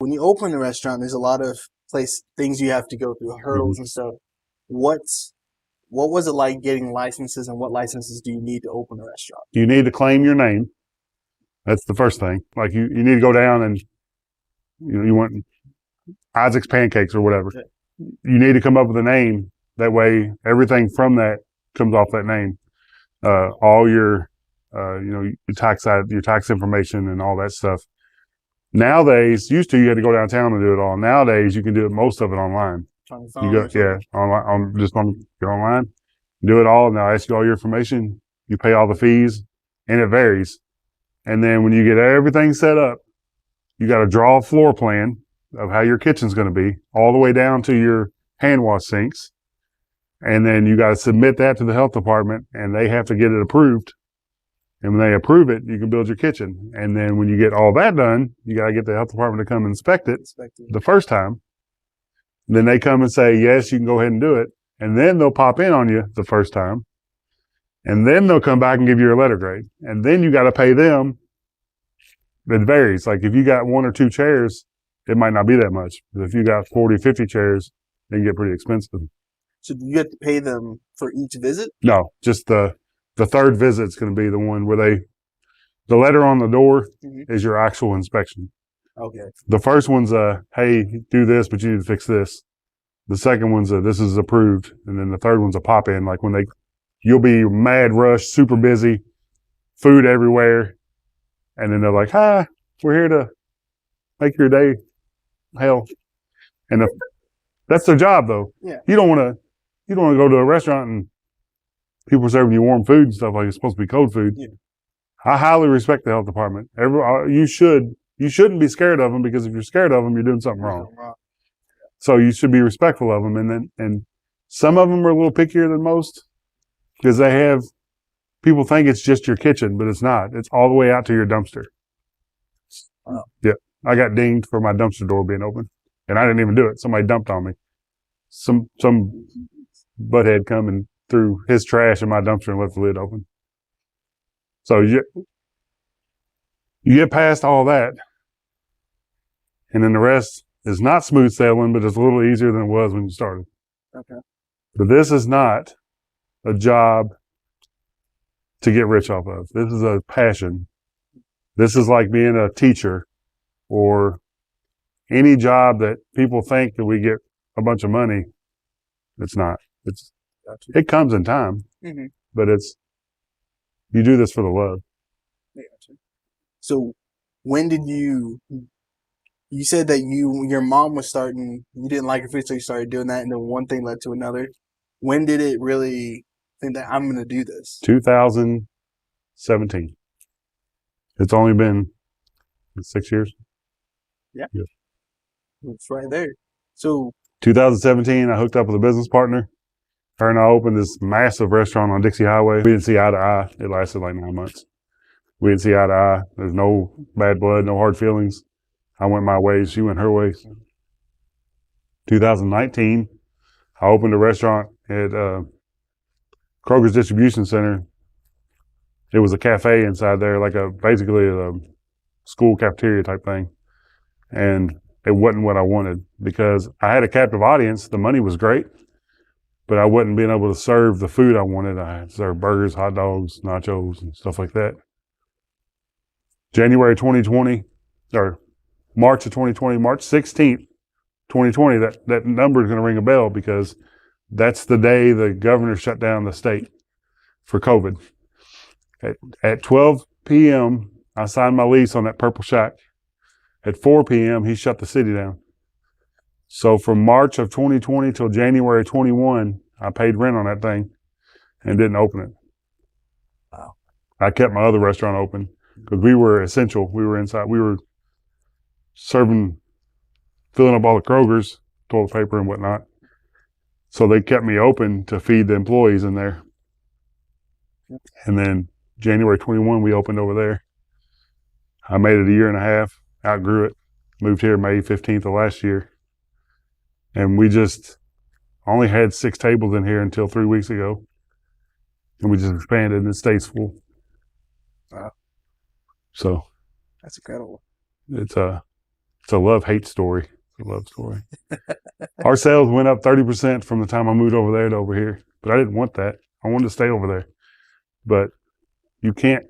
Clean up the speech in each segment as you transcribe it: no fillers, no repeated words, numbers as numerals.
When you open a restaurant, there's a lot of things you have to go through, Mhm. hurdles and stuff. What's what was it like getting licenses, and what licenses do you need to open a restaurant? You need to claim your name. That's the first thing. Like you need to go down and you want Isaac's Pancakes or whatever. Yeah. You need to come up with a name. That way, everything from that comes off that name. All your, your tax information and all that stuff. Nowadays, used to you had to go downtown and do it all. Nowadays, you can do most of it online. On your You phone go, or something? online, get online, do it all, and they'll ask you all your information. You pay all the fees, and it varies. And then when you get everything set up, you got to draw a floor plan of how your kitchen's going to be, all the way down to your hand wash sinks. And then you got to submit that to the health department, and they have to get it approved. And when they approve it, you can build your kitchen. And then when you get all that done, you got to get the health department to come inspect it the first time. Then they come and say, yes, you can go ahead and do it. And then they'll pop in on you the first time. And then they'll come back and give you a letter grade. And then you got to pay them. It varies. Like if you got 1 or 2 chairs, it might not be that much. But if you got 40, 50 chairs, they can get pretty expensive. So do you have to pay them for each visit? No, just the third visit's going to be the one where the letter on the door is your actual inspection. Okay. The first one's hey, do this, but you need to fix this. The second one's this is approved. And then the third one's a pop in, like when you'll be mad rush, super busy, food everywhere. And then they're like, hi, we're here to make your day hell. And that's their job though. Yeah. You don't want to go to a restaurant and people are serving you warm food and stuff like it's supposed to be cold food. Yeah. I highly respect the health department. You shouldn't be scared of them, because if you're scared of them, you're doing something wrong. So you should be respectful of them. And some of them are a little pickier than most, because people think it's just your kitchen, but it's not. It's all the way out to your dumpster. Wow. Yeah. I got dinged for my dumpster door being open, and I didn't even do it. Somebody dumped on me. Some butthead come and threw his trash in my dumpster and left the lid open. So you get past all that, and then the rest is not smooth sailing, but it's a little easier than it was when you started. Okay. But this is not a job to get rich off of. This is a passion. This is like being a teacher or any job that people think that we get a bunch of money. It's not. It comes in time, but you do this for the love. So when did you said that your mom was you didn't like her food, so you started doing that, and then one thing led to another. When did it really think that I'm going to do this? 2017. It's only been 6 years. Yeah. It's right there. So 2017, I hooked up with a business partner. Her and I opened this massive restaurant on Dixie Highway. We didn't see eye to eye. It lasted like 9 months. We didn't see eye to eye. There's no bad blood, no hard feelings. I went my ways. She went her ways. 2019, I opened a restaurant at Kroger's Distribution Center. It was a cafe inside there, like basically a school cafeteria type thing. And it wasn't what I wanted, because I had a captive audience. The money was great, but I wasn't being able to serve the food I wanted. I had to serve burgers, hot dogs, nachos, and stuff like that. January 2020, or March of 2020, March 16th, 2020, that number is going to ring a bell, because that's the day the governor shut down the state for COVID. At 12 p.m., I signed my lease on that Purple Shack. At 4 p.m., he shut the city down. So from March of 2020 till January 21, I paid rent on that thing and didn't open it. Wow. I kept my other restaurant open because we were essential. We were inside. We were filling up all the Kroger's, toilet paper and whatnot. So they kept me open to feed the employees in there. And then January 21, we opened over there. I made it a year and a half. Outgrew it, moved here May 15th of last year. And we just only had 6 tables in here until 3 weeks ago. And we just expanded and it stays full. Wow. So that's incredible. It's a It's a love-hate story. It's a love story. Our sales went up 30% from the time I moved over there to over here. But I didn't want that. I wanted to stay over there. But you can't,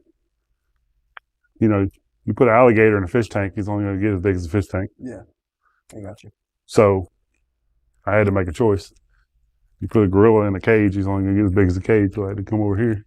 you put an alligator in a fish tank, he's only going to get as big as a fish tank. Yeah, I got you. So I had to make a choice. You put a gorilla in a cage, he's only going to get as big as a cage. So I had to come over here.